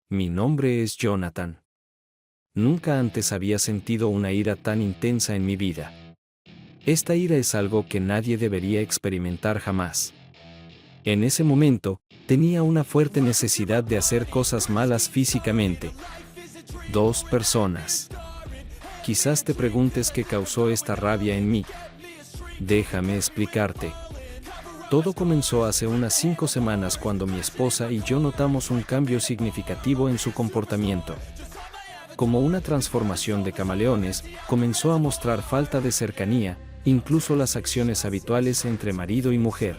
Mi nombre es Jonathan. Nunca antes había sentido una ira tan intensa en mi vida. Esta ira es algo que nadie debería experimentar jamás. En ese momento, tenía una fuerte necesidad de hacer cosas malas físicamente. 2 personas. Quizás te preguntes qué causó esta rabia en mí. Déjame explicarte. Todo comenzó hace unas 5 semanas cuando mi esposa y yo notamos un cambio significativo en su comportamiento. Como una transformación de camaleones, comenzó a mostrar falta de cercanía, incluso las acciones habituales entre marido y mujer.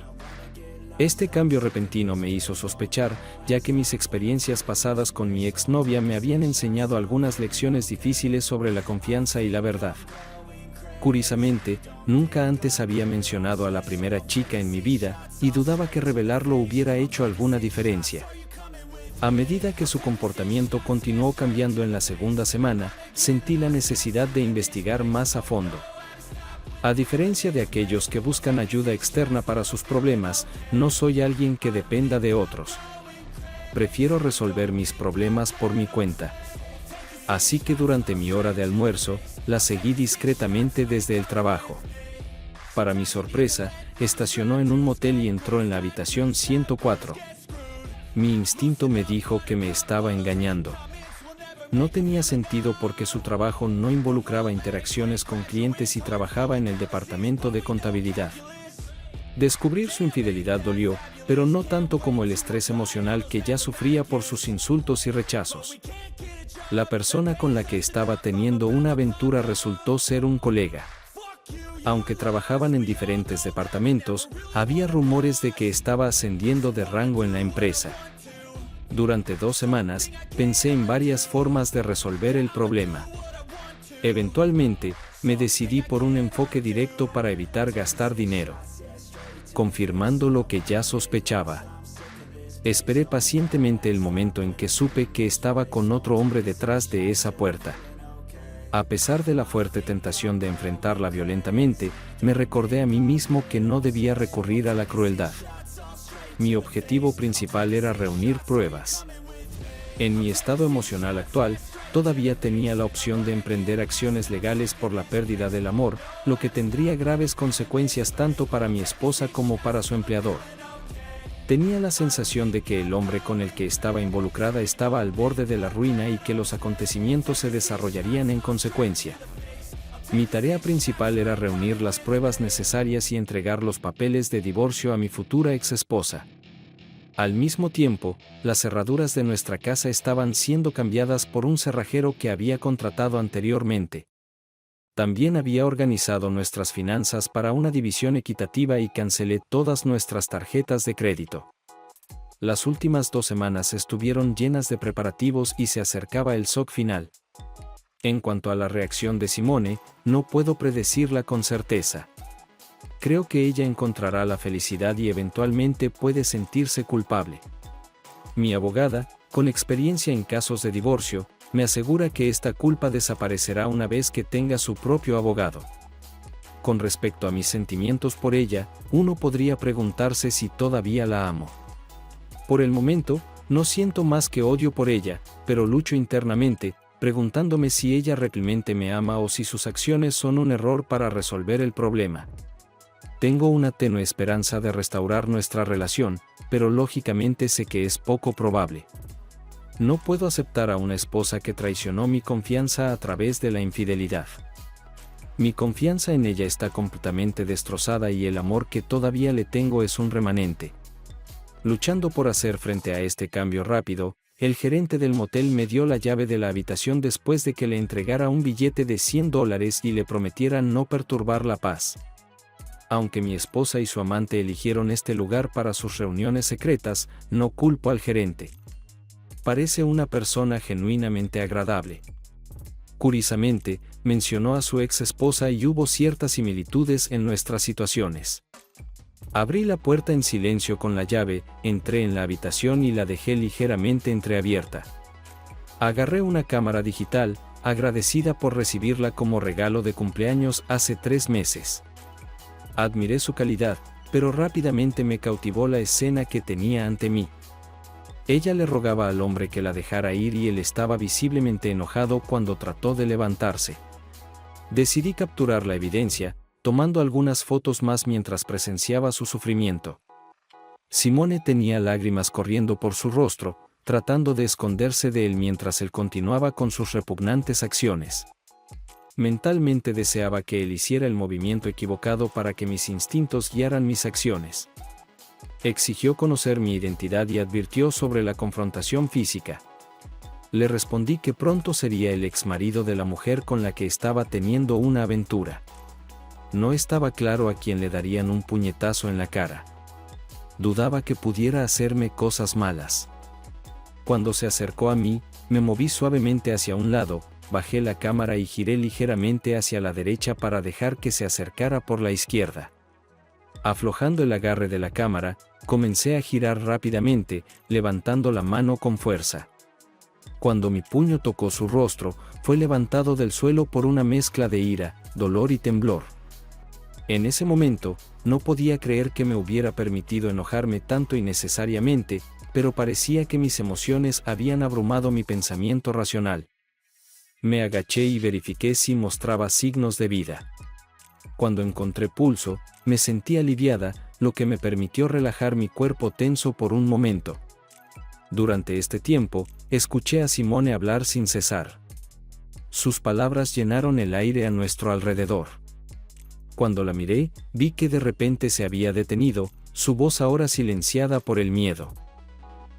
Este cambio repentino me hizo sospechar, ya que mis experiencias pasadas con mi exnovia me habían enseñado algunas lecciones difíciles sobre la confianza y la verdad. Curiosamente, nunca antes había mencionado a la primera chica en mi vida, y dudaba que revelarlo hubiera hecho alguna diferencia. A medida que su comportamiento continuó cambiando en la segunda semana, sentí la necesidad de investigar más a fondo. A diferencia de aquellos que buscan ayuda externa para sus problemas, no soy alguien que dependa de otros. Prefiero resolver mis problemas por mi cuenta. Así que durante mi hora de almuerzo, la seguí discretamente desde el trabajo. Para mi sorpresa, estacionó en un motel y entró en la habitación 104. Mi instinto me dijo que me estaba engañando. No tenía sentido porque su trabajo no involucraba interacciones con clientes y trabajaba en el departamento de contabilidad. Descubrir su infidelidad dolió, pero no tanto como el estrés emocional que ya sufría por sus insultos y rechazos. La persona con la que estaba teniendo una aventura resultó ser un colega. Aunque trabajaban en diferentes departamentos, había rumores de que estaba ascendiendo de rango en la empresa. Durante 2 semanas, pensé en varias formas de resolver el problema. Eventualmente, me decidí por un enfoque directo para evitar gastar dinero. Confirmando lo que ya sospechaba. Esperé pacientemente el momento en que supe que estaba con otro hombre detrás de esa puerta. A pesar de la fuerte tentación de enfrentarla violentamente, me recordé a mí mismo que no debía recurrir a la crueldad. Mi objetivo principal era reunir pruebas. En mi estado emocional actual, todavía tenía la opción de emprender acciones legales por la pérdida del amor, lo que tendría graves consecuencias tanto para mi esposa como para su empleador. Tenía la sensación de que el hombre con el que estaba involucrada estaba al borde de la ruina y que los acontecimientos se desarrollarían en consecuencia. Mi tarea principal era reunir las pruebas necesarias y entregar los papeles de divorcio a mi futura exesposa. Al mismo tiempo, las cerraduras de nuestra casa estaban siendo cambiadas por un cerrajero que había contratado anteriormente. También había organizado nuestras finanzas para una división equitativa y cancelé todas nuestras tarjetas de crédito. Las últimas 2 semanas estuvieron llenas de preparativos y se acercaba el shock final. En cuanto a la reacción de Simone, no puedo predecirla con certeza. Creo que ella encontrará la felicidad y eventualmente puede sentirse culpable. Mi abogada, con experiencia en casos de divorcio, me asegura que esta culpa desaparecerá una vez que tenga su propio abogado. Con respecto a mis sentimientos por ella, uno podría preguntarse si todavía la amo. Por el momento, no siento más que odio por ella, pero lucho internamente, preguntándome si ella realmente me ama o si sus acciones son un error para resolver el problema. Tengo una tenue esperanza de restaurar nuestra relación, pero lógicamente sé que es poco probable. No puedo aceptar a una esposa que traicionó mi confianza a través de la infidelidad. Mi confianza en ella está completamente destrozada y el amor que todavía le tengo es un remanente. Luchando por hacer frente a este cambio rápido, el gerente del motel me dio la llave de la habitación después de que le entregara un billete de $100 y le prometiera no perturbar la paz. Aunque mi esposa y su amante eligieron este lugar para sus reuniones secretas, no culpo al gerente. Parece una persona genuinamente agradable. Curiosamente, mencionó a su ex esposa y hubo ciertas similitudes en nuestras situaciones. Abrí la puerta en silencio con la llave, entré en la habitación y la dejé ligeramente entreabierta. Agarré una cámara digital, agradecida por recibirla como regalo de cumpleaños hace 3 meses. Admiré su calidad, pero rápidamente me cautivó la escena que tenía ante mí. Ella le rogaba al hombre que la dejara ir y él estaba visiblemente enojado cuando trató de levantarse. Decidí capturar la evidencia, tomando algunas fotos más mientras presenciaba su sufrimiento. Simone tenía lágrimas corriendo por su rostro, tratando de esconderse de él mientras él continuaba con sus repugnantes acciones. Mentalmente deseaba que él hiciera el movimiento equivocado para que mis instintos guiaran mis acciones. Exigió conocer mi identidad y advirtió sobre la confrontación física. Le respondí que pronto sería el exmarido de la mujer con la que estaba teniendo una aventura. No estaba claro a quién le darían un puñetazo en la cara. Dudaba que pudiera hacerme cosas malas. Cuando se acercó a mí, me moví suavemente hacia un lado, bajé la cámara y giré ligeramente hacia la derecha para dejar que se acercara por la izquierda. Aflojando el agarre de la cámara, comencé a girar rápidamente, levantando la mano con fuerza. Cuando mi puño tocó su rostro, fue levantado del suelo por una mezcla de ira, dolor y temblor. En ese momento, no podía creer que me hubiera permitido enojarme tanto innecesariamente, pero parecía que mis emociones habían abrumado mi pensamiento racional. Me agaché y verifiqué si mostraba signos de vida. Cuando encontré pulso, me sentí aliviada, lo que me permitió relajar mi cuerpo tenso por un momento. Durante este tiempo, escuché a Simone hablar sin cesar. Sus palabras llenaron el aire a nuestro alrededor. Cuando la miré, vi que de repente se había detenido, su voz ahora silenciada por el miedo.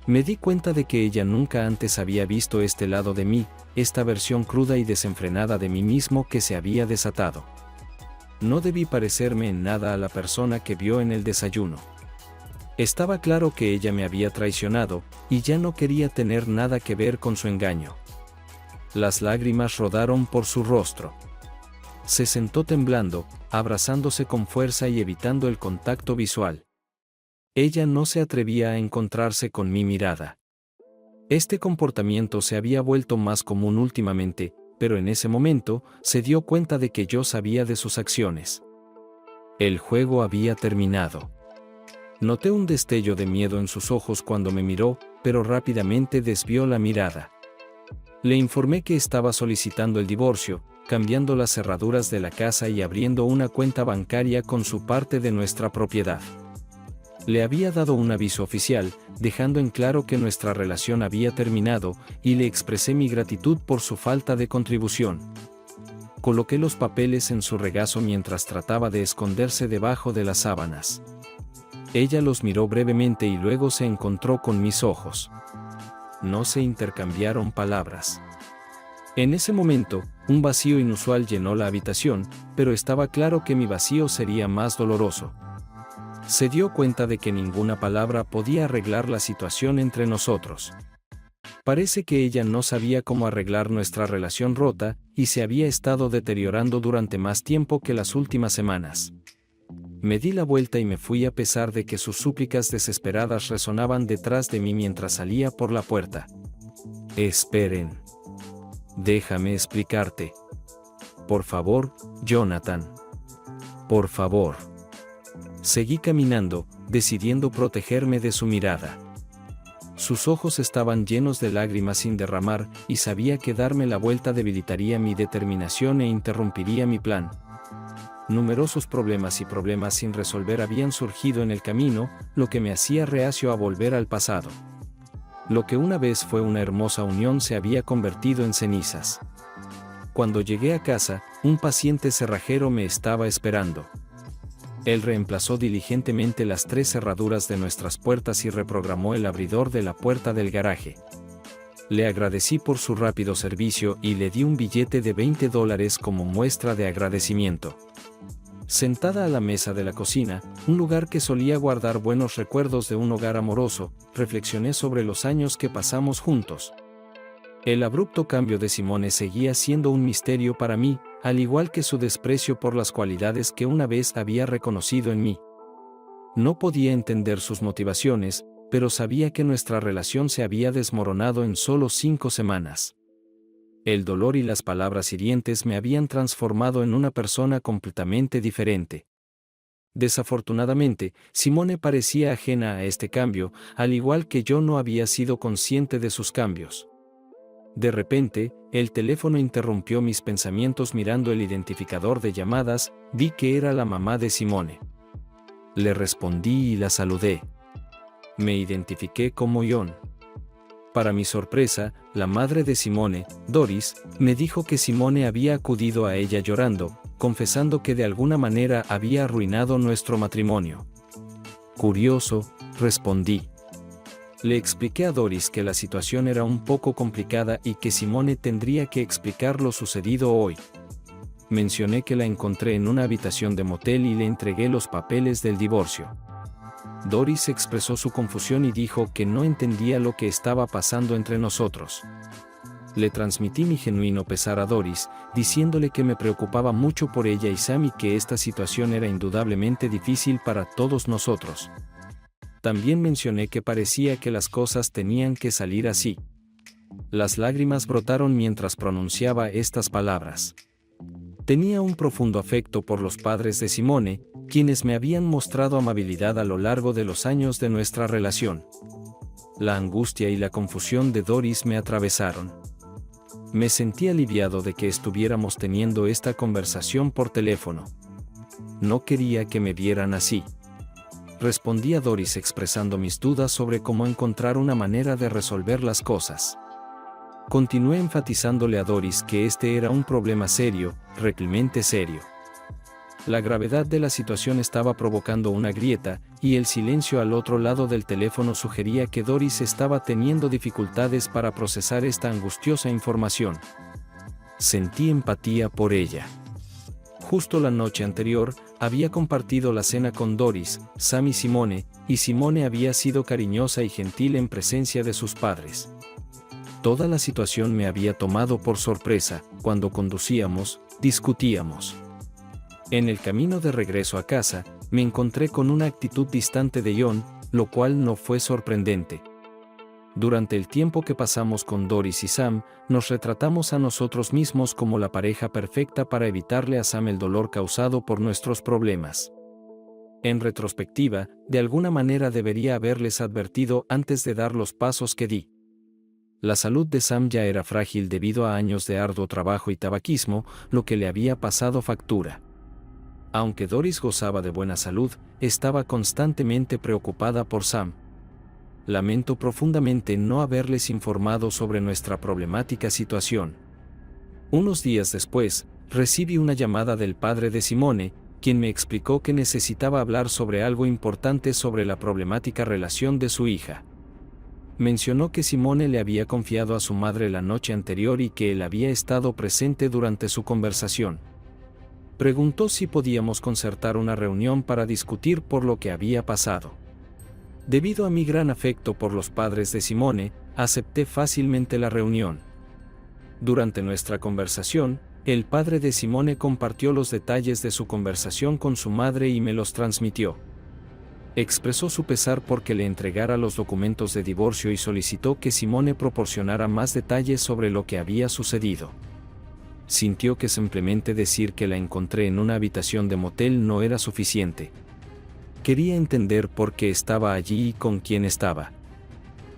Me di cuenta de que ella nunca antes había visto este lado de mí, esta versión cruda y desenfrenada de mí mismo que se había desatado. No debí parecerme en nada a la persona que vio en el desayuno. Estaba claro que ella me había traicionado, y ya no quería tener nada que ver con su engaño. Las lágrimas rodaron por su rostro. Se sentó temblando, abrazándose con fuerza y evitando el contacto visual. Ella no se atrevía a encontrarse con mi mirada. Este comportamiento se había vuelto más común últimamente, pero en ese momento, se dio cuenta de que yo sabía de sus acciones. El juego había terminado. Noté un destello de miedo en sus ojos cuando me miró, pero rápidamente desvió la mirada. Le informé que estaba solicitando el divorcio, cambiando las cerraduras de la casa y abriendo una cuenta bancaria con su parte de nuestra propiedad. Le había dado un aviso oficial, dejando en claro que nuestra relación había terminado, y le expresé mi gratitud por su falta de contribución. Coloqué los papeles en su regazo mientras trataba de esconderse debajo de las sábanas. Ella los miró brevemente y luego se encontró con mis ojos. No se intercambiaron palabras. En ese momento, un vacío inusual llenó la habitación, pero estaba claro que mi vacío sería más doloroso. Se dio cuenta de que ninguna palabra podía arreglar la situación entre nosotros. Parece que ella no sabía cómo arreglar nuestra relación rota, y se había estado deteriorando durante más tiempo que las últimas semanas. Me di la vuelta y me fui a pesar de que sus súplicas desesperadas resonaban detrás de mí mientras salía por la puerta. Esperen. Déjame explicarte. Por favor, Jonathan. Por favor. Seguí caminando, decidiendo protegerme de su mirada. Sus ojos estaban llenos de lágrimas sin derramar, y sabía que darme la vuelta debilitaría mi determinación e interrumpiría mi plan. Numerosos problemas sin resolver habían surgido en el camino, lo que me hacía reacio a volver al pasado. Lo que una vez fue una hermosa unión se había convertido en cenizas. Cuando llegué a casa, un paciente cerrajero me estaba esperando. Él reemplazó diligentemente las 3 cerraduras de nuestras puertas y reprogramó el abridor de la puerta del garaje. Le agradecí por su rápido servicio y le di un billete de $20 como muestra de agradecimiento. Sentada a la mesa de la cocina, un lugar que solía guardar buenos recuerdos de un hogar amoroso, reflexioné sobre los años que pasamos juntos. El abrupto cambio de Simone seguía siendo un misterio para mí, al igual que su desprecio por las cualidades que una vez había reconocido en mí. No podía entender sus motivaciones, pero sabía que nuestra relación se había desmoronado en solo 5 semanas. El dolor y las palabras hirientes me habían transformado en una persona completamente diferente. Desafortunadamente, Simone parecía ajena a este cambio, al igual que yo no había sido consciente de sus cambios. De repente, el teléfono interrumpió mis pensamientos. Mirando el identificador de llamadas, vi que era la mamá de Simone. Le respondí y la saludé. Me identifiqué como Jon. Para mi sorpresa, la madre de Simone, Doris, me dijo que Simone había acudido a ella llorando, confesando que de alguna manera había arruinado nuestro matrimonio. Curioso, respondí. Le expliqué a Doris que la situación era un poco complicada y que Simone tendría que explicar lo sucedido hoy. Mencioné que la encontré en una habitación de motel y le entregué los papeles del divorcio. Doris expresó su confusión y dijo que no entendía lo que estaba pasando entre nosotros. Le transmití mi genuino pesar a Doris, diciéndole que me preocupaba mucho por ella y Sam y que esta situación era indudablemente difícil para todos nosotros. También mencioné que parecía que las cosas tenían que salir así. Las lágrimas brotaron mientras pronunciaba estas palabras. Tenía un profundo afecto por los padres de Simone, quienes me habían mostrado amabilidad a lo largo de los años de nuestra relación. La angustia y la confusión de Doris me atravesaron. Me sentí aliviado de que estuviéramos teniendo esta conversación por teléfono. No quería que me vieran así. Respondí a Doris expresando mis dudas sobre cómo encontrar una manera de resolver las cosas. Continué enfatizándole a Doris que este era un problema serio, realmente serio. La gravedad de la situación estaba provocando una grieta, y el silencio al otro lado del teléfono sugería que Doris estaba teniendo dificultades para procesar esta angustiosa información. Sentí empatía por ella. Justo la noche anterior, había compartido la cena con Doris, Sam y Simone había sido cariñosa y gentil en presencia de sus padres. Toda la situación me había tomado por sorpresa. Cuando conducíamos, discutíamos. En el camino de regreso a casa, me encontré con una actitud distante de Jon, lo cual no fue sorprendente. Durante el tiempo que pasamos con Doris y Sam, nos retratamos a nosotros mismos como la pareja perfecta para evitarle a Sam el dolor causado por nuestros problemas. En retrospectiva, de alguna manera debería haberles advertido antes de dar los pasos que di. La salud de Sam ya era frágil debido a años de arduo trabajo y tabaquismo, lo que le había pasado factura. Aunque Doris gozaba de buena salud, estaba constantemente preocupada por Sam. Lamento profundamente no haberles informado sobre nuestra problemática situación. Unos días después, recibí una llamada del padre de Simone, quien me explicó que necesitaba hablar sobre algo importante sobre la problemática relación de su hija. Mencionó que Simone le había confiado a su madre la noche anterior y que él había estado presente durante su conversación. Preguntó si podíamos concertar una reunión para discutir por lo que había pasado. Debido a mi gran afecto por los padres de Simone, acepté fácilmente la reunión. Durante nuestra conversación, el padre de Simone compartió los detalles de su conversación con su madre y me los transmitió. Expresó su pesar porque le entregara los documentos de divorcio y solicitó que Simone proporcionara más detalles sobre lo que había sucedido. Sintió que simplemente decir que la encontré en una habitación de motel no era suficiente. Quería entender por qué estaba allí y con quién estaba.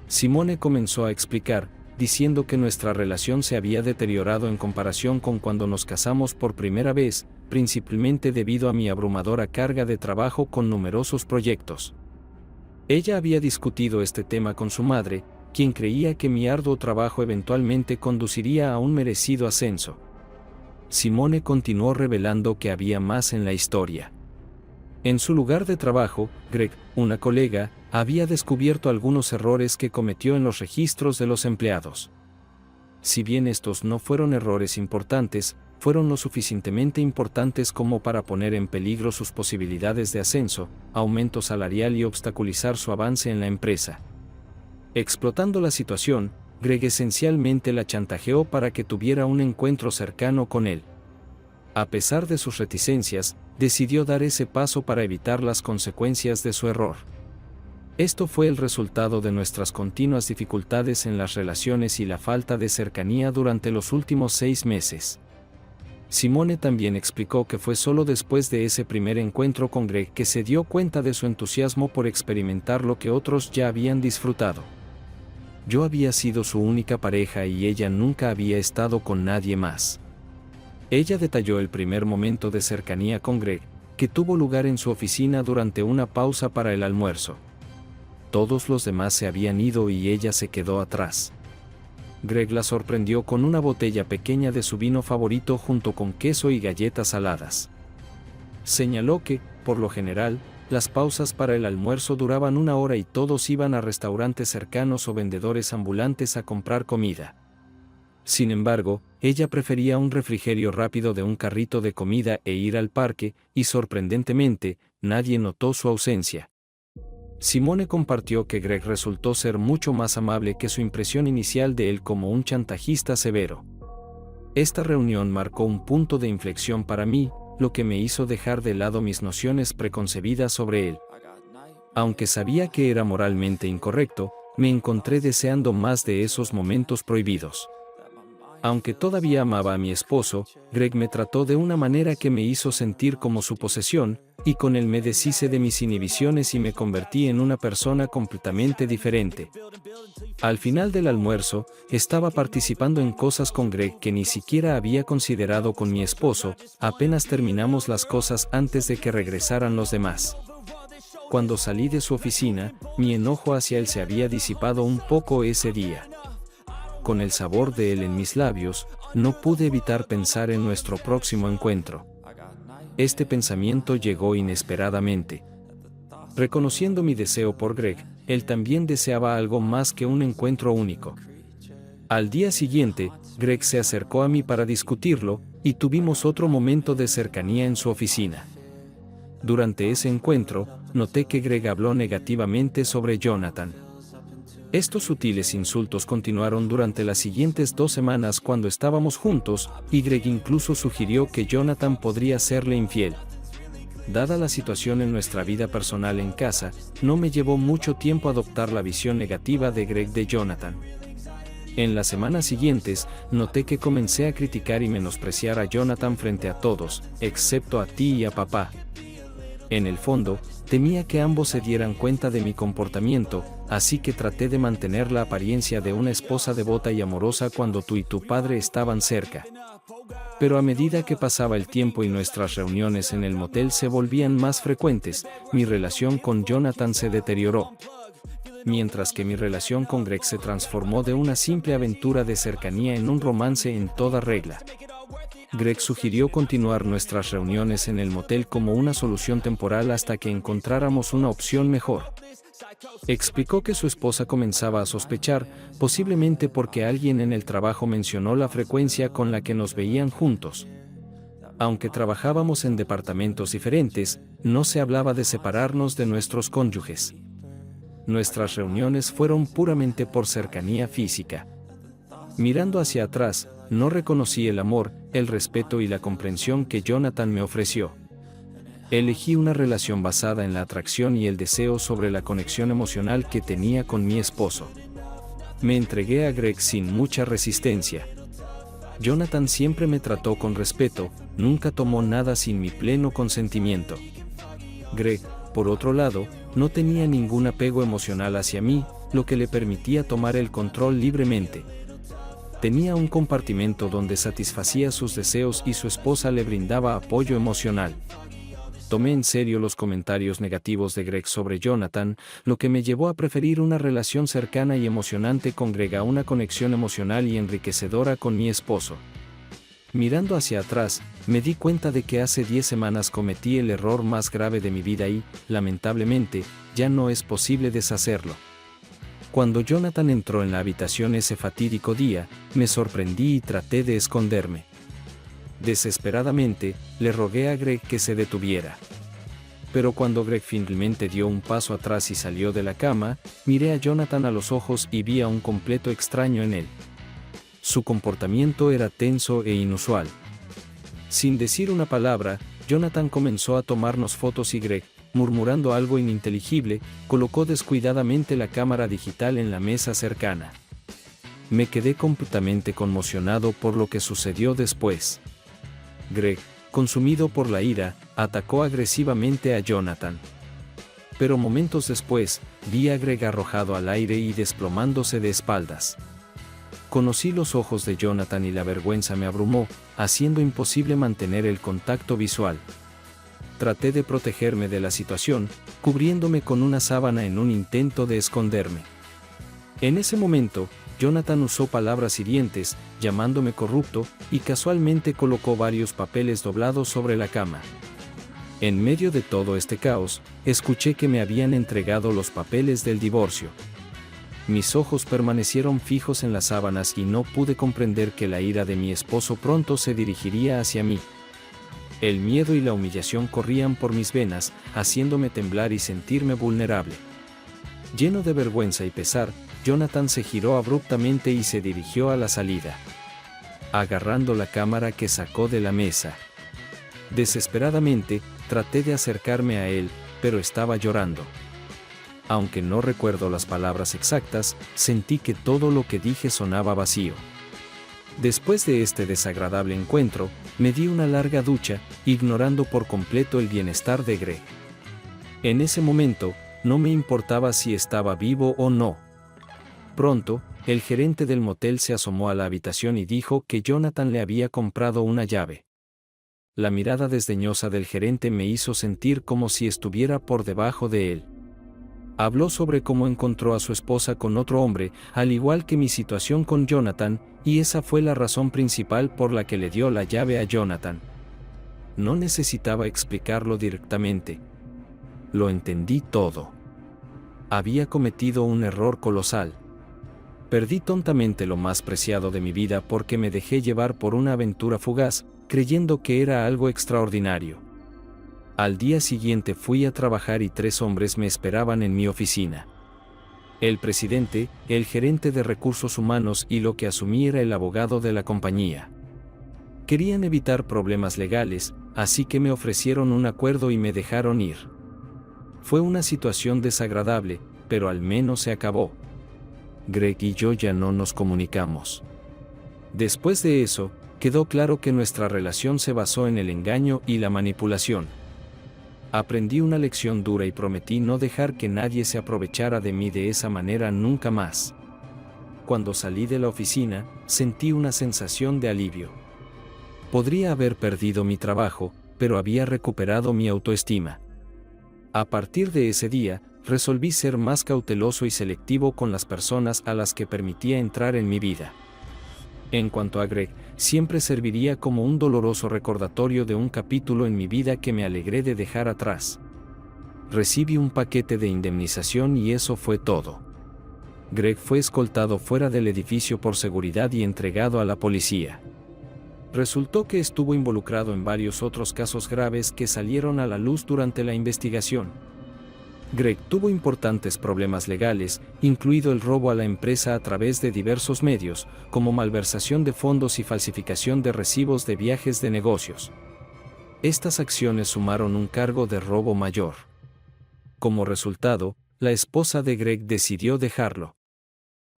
Simone comenzó a explicar, diciendo que nuestra relación se había deteriorado en comparación con cuando nos casamos por primera vez, principalmente debido a mi abrumadora carga de trabajo con numerosos proyectos. Ella había discutido este tema con su madre, quien creía que mi arduo trabajo eventualmente conduciría a un merecido ascenso. Simone continuó revelando que había más en la historia. En su lugar de trabajo, Greg, una colega, había descubierto algunos errores que cometió en los registros de los empleados. Si bien estos no fueron errores importantes, fueron lo suficientemente importantes como para poner en peligro sus posibilidades de ascenso, aumento salarial y obstaculizar su avance en la empresa. Explotando la situación, Greg esencialmente la chantajeó para que tuviera un encuentro cercano con él. A pesar de sus reticencias, decidió dar ese paso para evitar las consecuencias de su error. Esto fue el resultado de nuestras continuas dificultades en las relaciones y la falta de cercanía durante los últimos 6 meses. Simone también explicó que fue solo después de ese primer encuentro con Greg que se dio cuenta de su entusiasmo por experimentar lo que otros ya habían disfrutado. Yo había sido su única pareja y ella nunca había estado con nadie más. Ella detalló el primer momento de cercanía con Greg, que tuvo lugar en su oficina durante una pausa para el almuerzo. Todos los demás se habían ido y ella se quedó atrás. Greg la sorprendió con una botella pequeña de su vino favorito junto con queso y galletas saladas. Señaló que, por lo general, las pausas para el almuerzo duraban 1 hora y todos iban a restaurantes cercanos o vendedores ambulantes a comprar comida. Sin embargo, ella prefería un refrigerio rápido de un carrito de comida e ir al parque, y sorprendentemente, nadie notó su ausencia. Simone compartió que Greg resultó ser mucho más amable que su impresión inicial de él como un chantajista severo. Esta reunión marcó un punto de inflexión para mí, lo que me hizo dejar de lado mis nociones preconcebidas sobre él. Aunque sabía que era moralmente incorrecto, me encontré deseando más de esos momentos prohibidos. Aunque todavía amaba a mi esposo, Greg me trató de una manera que me hizo sentir como su posesión, y con él me deshice de mis inhibiciones y me convertí en una persona completamente diferente. Al final del almuerzo, estaba participando en cosas con Greg que ni siquiera había considerado con mi esposo. Apenas terminamos las cosas antes de que regresaran los demás. Cuando salí de su oficina, mi enojo hacia él se había disipado un poco ese día. Con el sabor de él en mis labios, no pude evitar pensar en nuestro próximo encuentro. Este pensamiento llegó inesperadamente. Reconociendo mi deseo por Greg, él también deseaba algo más que un encuentro único. Al día siguiente, Greg se acercó a mí para discutirlo, y tuvimos otro momento de cercanía en su oficina. Durante ese encuentro, noté que Greg habló negativamente sobre Jonathan. Estos sutiles insultos continuaron durante las siguientes 2 semanas cuando estábamos juntos, y Greg incluso sugirió que Jonathan podría serle infiel. Dada la situación en nuestra vida personal en casa, no me llevó mucho tiempo adoptar la visión negativa de Greg de Jonathan. En las semanas siguientes, noté que comencé a criticar y menospreciar a Jonathan frente a todos, excepto a ti y a papá. En el fondo, temía que ambos se dieran cuenta de mi comportamiento, así que traté de mantener la apariencia de una esposa devota y amorosa cuando tú y tu padre estaban cerca. Pero a medida que pasaba el tiempo y nuestras reuniones en el motel se volvían más frecuentes, mi relación con Jonathan se deterioró. Mientras que mi relación con Greg se transformó de una simple aventura de cercanía en un romance en toda regla. Greg sugirió continuar nuestras reuniones en el motel como una solución temporal hasta que encontráramos una opción mejor. Explicó que su esposa comenzaba a sospechar, posiblemente porque alguien en el trabajo mencionó la frecuencia con la que nos veían juntos. Aunque trabajábamos en departamentos diferentes, no se hablaba de separarnos de nuestros cónyuges. Nuestras reuniones fueron puramente por cercanía física. Mirando hacia atrás, no reconocí el amor, el respeto y la comprensión que Jonathan me ofreció. Elegí una relación basada en la atracción y el deseo sobre la conexión emocional que tenía con mi esposo. Me entregué a Greg sin mucha resistencia. Jonathan siempre me trató con respeto, nunca tomó nada sin mi pleno consentimiento. Greg, por otro lado, no tenía ningún apego emocional hacia mí, lo que le permitía tomar el control libremente. Tenía un compartimento donde satisfacía sus deseos y su esposa le brindaba apoyo emocional. Tomé en serio los comentarios negativos de Greg sobre Jonathan, lo que me llevó a preferir una relación cercana y emocionante con Greg a una conexión emocional y enriquecedora con mi esposo. Mirando hacia atrás, me di cuenta de que hace 10 semanas cometí el error más grave de mi vida y, lamentablemente, ya no es posible deshacerlo. Cuando Jonathan entró en la habitación ese fatídico día, me sorprendí y traté de esconderme. Desesperadamente, le rogué a Greg que se detuviera. Pero cuando Greg finalmente dio un paso atrás y salió de la cama, miré a Jonathan a los ojos y vi a un completo extraño en él. Su comportamiento era tenso e inusual. Sin decir una palabra, Jonathan comenzó a tomarnos fotos y Greg, murmurando algo ininteligible, colocó descuidadamente la cámara digital en la mesa cercana. Me quedé completamente conmocionado por lo que sucedió después. Greg, consumido por la ira, atacó agresivamente a Jonathan. Pero momentos después, vi a Greg arrojado al aire y desplomándose de espaldas. Conocí los ojos de Jonathan y la vergüenza me abrumó, haciendo imposible mantener el contacto visual. Traté de protegerme de la situación, cubriéndome con una sábana en un intento de esconderme. En ese momento, Jonathan usó palabras hirientes, llamándome corrupto, y casualmente colocó varios papeles doblados sobre la cama. En medio de todo este caos, escuché que me habían entregado los papeles del divorcio. Mis ojos permanecieron fijos en las sábanas y no pude comprender que la ira de mi esposo pronto se dirigiría hacia mí. El miedo y la humillación corrían por mis venas, haciéndome temblar y sentirme vulnerable. Lleno de vergüenza y pesar, Jonathan se giró abruptamente y se dirigió a la salida, agarrando la cámara que sacó de la mesa. Desesperadamente, traté de acercarme a él, pero estaba llorando. Aunque no recuerdo las palabras exactas, sentí que todo lo que dije sonaba vacío. Después de este desagradable encuentro, me di una larga ducha, ignorando por completo el bienestar de Greg. En ese momento, no me importaba si estaba vivo o no. Pronto, el gerente del motel se asomó a la habitación y dijo que Jonathan le había comprado una llave. La mirada desdeñosa del gerente me hizo sentir como si estuviera por debajo de él. Habló sobre cómo encontró a su esposa con otro hombre, al igual que mi situación con Jonathan, y esa fue la razón principal por la que le dio la llave a Jonathan. No necesitaba explicarlo directamente. Lo entendí todo. Había cometido un error colosal. Perdí tontamente lo más preciado de mi vida porque me dejé llevar por una aventura fugaz, creyendo que era algo extraordinario. Al día siguiente fui a trabajar y 3 hombres me esperaban en mi oficina. El presidente, el gerente de recursos humanos y lo que asumí era el abogado de la compañía. Querían evitar problemas legales, así que me ofrecieron un acuerdo y me dejaron ir. Fue una situación desagradable, pero al menos se acabó. Greg y yo ya no nos comunicamos. Después de eso, quedó claro que nuestra relación se basó en el engaño y la manipulación. Aprendí una lección dura y prometí no dejar que nadie se aprovechara de mí de esa manera nunca más. Cuando salí de la oficina, sentí una sensación de alivio. Podría haber perdido mi trabajo, pero había recuperado mi autoestima. A partir de ese día, resolví ser más cauteloso y selectivo con las personas a las que permitía entrar en mi vida. En cuanto a Greg, siempre serviría como un doloroso recordatorio de un capítulo en mi vida que me alegré de dejar atrás. Recibí un paquete de indemnización y eso fue todo. Greg fue escoltado fuera del edificio por seguridad y entregado a la policía. Resultó que estuvo involucrado en varios otros casos graves que salieron a la luz durante la investigación. Greg tuvo importantes problemas legales, incluido el robo a la empresa a través de diversos medios, como malversación de fondos y falsificación de recibos de viajes de negocios. Estas acciones sumaron un cargo de robo mayor. Como resultado, la esposa de Greg decidió dejarlo.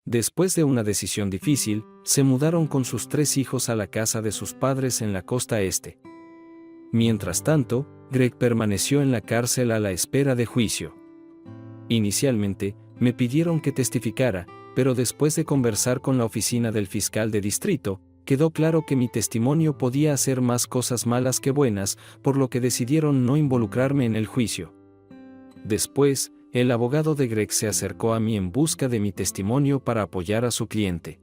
Después de una decisión difícil, se mudaron con sus 3 hijos a la casa de sus padres en la costa este. Mientras tanto, Greg permaneció en la cárcel a la espera de juicio. Inicialmente, me pidieron que testificara, pero después de conversar con la oficina del fiscal de distrito, quedó claro que mi testimonio podía hacer más cosas malas que buenas, por lo que decidieron no involucrarme en el juicio. Después, el abogado de Greg se acercó a mí en busca de mi testimonio para apoyar a su cliente.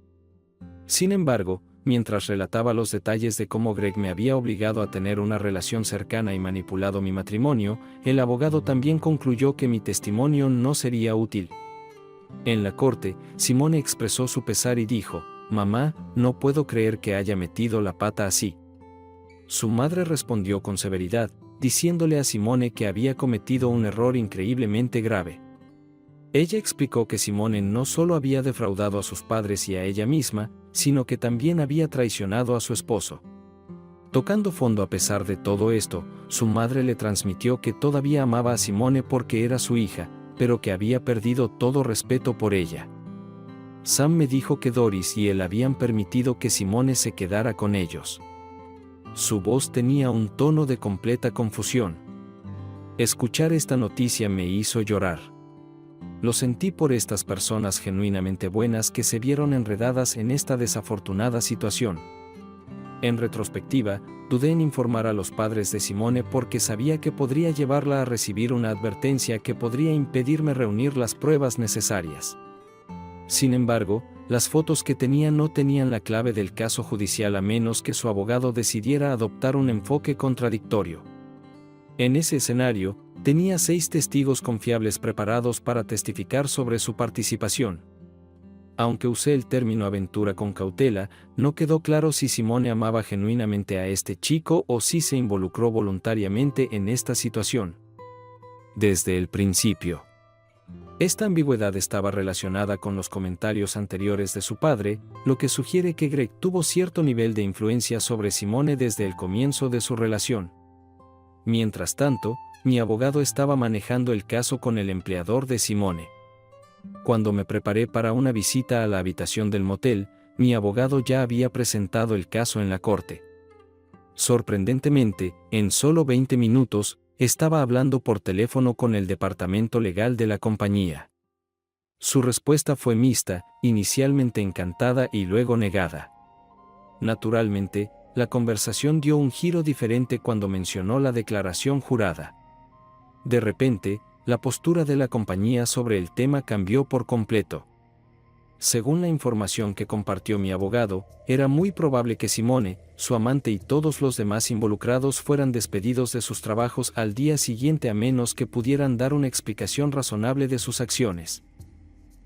Sin embargo, mientras relataba los detalles de cómo Greg me había obligado a tener una relación cercana y manipulado mi matrimonio, el abogado también concluyó que mi testimonio no sería útil. En la corte, Simone expresó su pesar y dijo: «Mamá, no puedo creer que haya metido la pata así». Su madre respondió con severidad, diciéndole a Simone que había cometido un error increíblemente grave. Ella explicó que Simone no solo había defraudado a sus padres y a ella misma, sino que también había traicionado a su esposo. Tocando fondo a pesar de todo esto, su madre le transmitió que todavía amaba a Simone porque era su hija, pero que había perdido todo respeto por ella. Sam me dijo que Doris y él habían permitido que Simone se quedara con ellos. Su voz tenía un tono de completa confusión. Escuchar esta noticia me hizo llorar. Lo sentí por estas personas genuinamente buenas que se vieron enredadas en esta desafortunada situación. En retrospectiva, dudé en informar a los padres de Simone porque sabía que podría llevarla a recibir una advertencia que podría impedirme reunir las pruebas necesarias. Sin embargo, las fotos que tenía no tenían la clave del caso judicial a menos que su abogado decidiera adoptar un enfoque contradictorio. En ese escenario, tenía 6 testigos confiables preparados para testificar sobre su participación. Aunque usé el término aventura con cautela, no quedó claro si Simone amaba genuinamente a este chico o si se involucró voluntariamente en esta situación. Desde el principio. Esta ambigüedad estaba relacionada con los comentarios anteriores de su padre, lo que sugiere que Greg tuvo cierto nivel de influencia sobre Simone desde el comienzo de su relación. Mientras tanto, mi abogado estaba manejando el caso con el empleador de Simone. Cuando me preparé para una visita a la habitación del motel, mi abogado ya había presentado el caso en la corte. Sorprendentemente, en solo 20 minutos, estaba hablando por teléfono con el departamento legal de la compañía. Su respuesta fue mixta, inicialmente encantada y luego negada. Naturalmente, la conversación dio un giro diferente cuando mencionó la declaración jurada. De repente, la postura de la compañía sobre el tema cambió por completo. Según la información que compartió mi abogado, era muy probable que Simone, su amante y todos los demás involucrados fueran despedidos de sus trabajos al día siguiente a menos que pudieran dar una explicación razonable de sus acciones.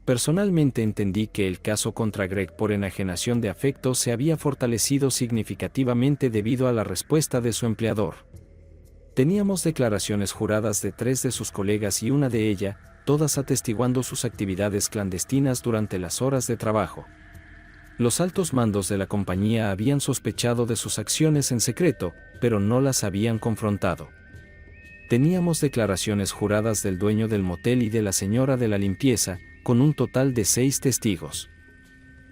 Personalmente entendí que el caso contra Greg por enajenación de afecto se había fortalecido significativamente debido a la respuesta de su empleador. Teníamos declaraciones juradas de 3 de sus colegas y una de ella, todas atestiguando sus actividades clandestinas durante las horas de trabajo. Los altos mandos de la compañía habían sospechado de sus acciones en secreto, pero no las habían confrontado. Teníamos declaraciones juradas del dueño del motel y de la señora de la limpieza, con un total de 6 testigos.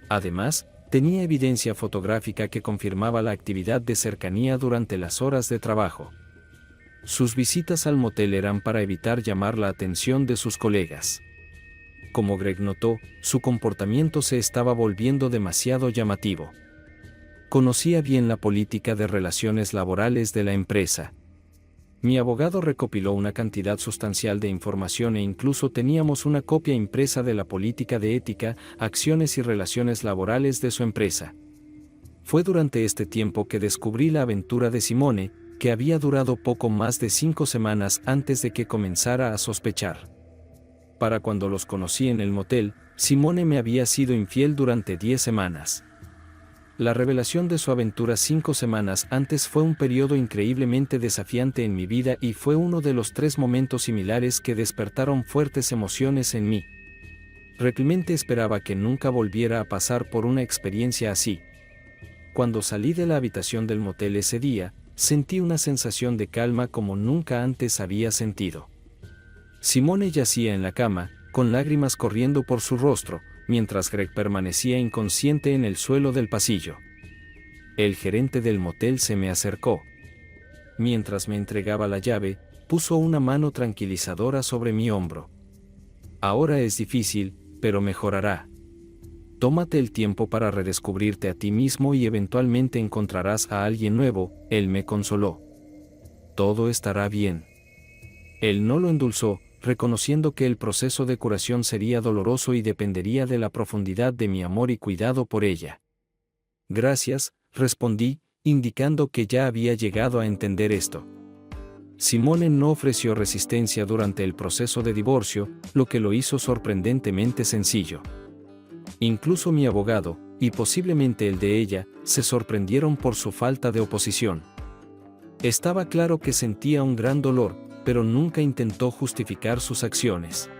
Además, tenía evidencia fotográfica que confirmaba la actividad de cercanía durante las horas de trabajo. Sus visitas al motel eran para evitar llamar la atención de sus colegas. Como Greg notó, su comportamiento se estaba volviendo demasiado llamativo. Conocía bien la política de relaciones laborales de la empresa. Mi abogado recopiló una cantidad sustancial de información e incluso teníamos una copia impresa de la política de ética, acciones y relaciones laborales de su empresa. Fue durante este tiempo que descubrí la aventura de Simone, que había durado poco más de 5 semanas antes de que comenzara a sospechar. Para cuando los conocí en el motel, Simone me había sido infiel durante 10 semanas. La revelación de su aventura 5 semanas antes fue un periodo increíblemente desafiante en mi vida y fue uno de los 3 momentos similares que despertaron fuertes emociones en mí. Realmente esperaba que nunca volviera a pasar por una experiencia así. Cuando salí de la habitación del motel ese día, sentí una sensación de calma como nunca antes había sentido. Simone yacía en la cama, con lágrimas corriendo por su rostro, mientras Greg permanecía inconsciente en el suelo del pasillo. El gerente del motel se me acercó. Mientras me entregaba la llave, puso una mano tranquilizadora sobre mi hombro. Ahora es difícil, pero mejorará. Tómate el tiempo para redescubrirte a ti mismo y eventualmente encontrarás a alguien nuevo, él me consoló. Todo estará bien. Él no lo endulzó, reconociendo que el proceso de curación sería doloroso y dependería de la profundidad de mi amor y cuidado por ella. Gracias, respondí, indicando que ya había llegado a entender esto. Simone no ofreció resistencia durante el proceso de divorcio, lo que lo hizo sorprendentemente sencillo. Incluso mi abogado, y posiblemente el de ella, se sorprendieron por su falta de oposición. Estaba claro que sentía un gran dolor, pero nunca intentó justificar sus acciones.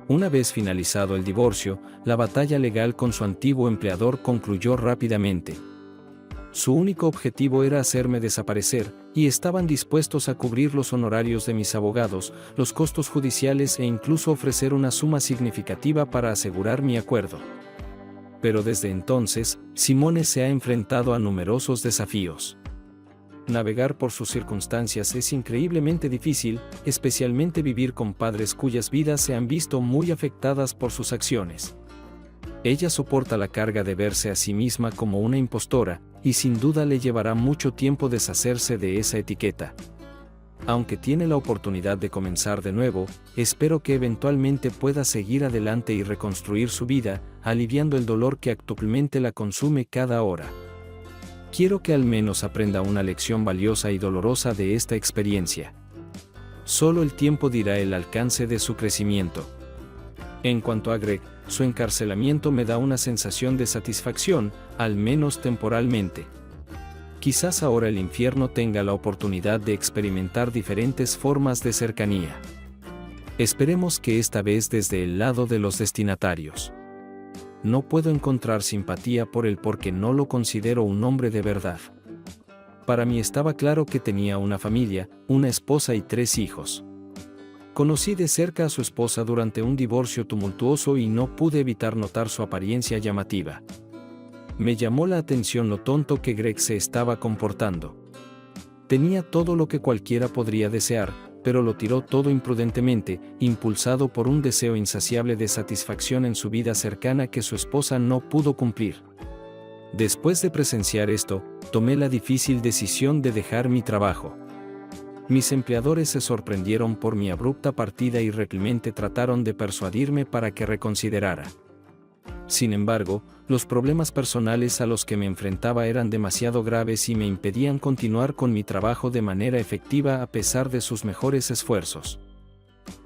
Una vez finalizado el divorcio, la batalla legal con su antiguo empleador concluyó rápidamente. Su único objetivo era hacerme desaparecer, y estaban dispuestos a cubrir los honorarios de mis abogados, los costos judiciales e incluso ofrecer una suma significativa para asegurar mi acuerdo. Pero desde entonces, Simone se ha enfrentado a numerosos desafíos. Navegar por sus circunstancias es increíblemente difícil, especialmente vivir con padres cuyas vidas se han visto muy afectadas por sus acciones. Ella soporta la carga de verse a sí misma como una impostora, y sin duda le llevará mucho tiempo deshacerse de esa etiqueta. Aunque tiene la oportunidad de comenzar de nuevo, espero que eventualmente pueda seguir adelante y reconstruir su vida, aliviando el dolor que actualmente la consume cada hora. Quiero que al menos aprenda una lección valiosa y dolorosa de esta experiencia. Solo el tiempo dirá el alcance de su crecimiento. En cuanto a Greg, su encarcelamiento me da una sensación de satisfacción, al menos temporalmente. Quizás ahora el infierno tenga la oportunidad de experimentar diferentes formas de cercanía. Esperemos que esta vez desde el lado de los destinatarios. No puedo encontrar simpatía por él porque no lo considero un hombre de verdad. Para mí estaba claro que tenía una familia, una esposa y 3 hijos. Conocí de cerca a su esposa durante un divorcio tumultuoso y no pude evitar notar su apariencia llamativa. Me llamó la atención lo tonto que Greg se estaba comportando. Tenía todo lo que cualquiera podría desear, pero lo tiró todo imprudentemente, impulsado por un deseo insaciable de satisfacción en su vida cercana que su esposa no pudo cumplir. Después de presenciar esto, tomé la difícil decisión de dejar mi trabajo. Mis empleadores se sorprendieron por mi abrupta partida y rápidamente trataron de persuadirme para que reconsiderara. Sin embargo, los problemas personales a los que me enfrentaba eran demasiado graves y me impedían continuar con mi trabajo de manera efectiva a pesar de sus mejores esfuerzos.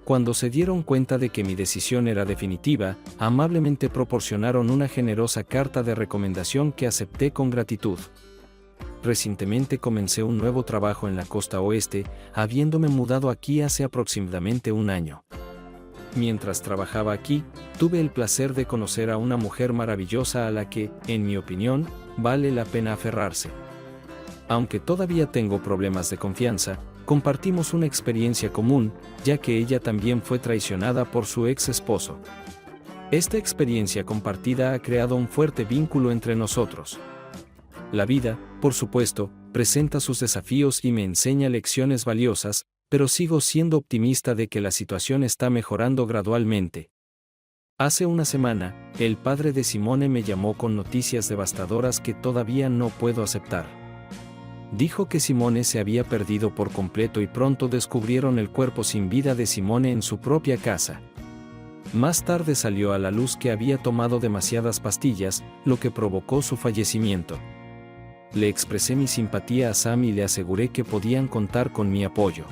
Cuando se dieron cuenta de que mi decisión era definitiva, amablemente proporcionaron una generosa carta de recomendación que acepté con gratitud. Recientemente comencé un nuevo trabajo en la costa oeste, habiéndome mudado aquí hace aproximadamente un año. Mientras trabajaba aquí, tuve el placer de conocer a una mujer maravillosa a la que, en mi opinión, vale la pena aferrarse. Aunque todavía tengo problemas de confianza, compartimos una experiencia común, ya que ella también fue traicionada por su ex esposo. Esta experiencia compartida ha creado un fuerte vínculo entre nosotros. La vida, por supuesto, presenta sus desafíos y me enseña lecciones valiosas, pero sigo siendo optimista de que la situación está mejorando gradualmente. Hace una semana, el padre de Simone me llamó con noticias devastadoras que todavía no puedo aceptar. Dijo que Simone se había perdido por completo y pronto descubrieron el cuerpo sin vida de Simone en su propia casa. Más tarde salió a la luz que había tomado demasiadas pastillas, lo que provocó su fallecimiento. Le expresé mi simpatía a Sam y le aseguré que podían contar con mi apoyo.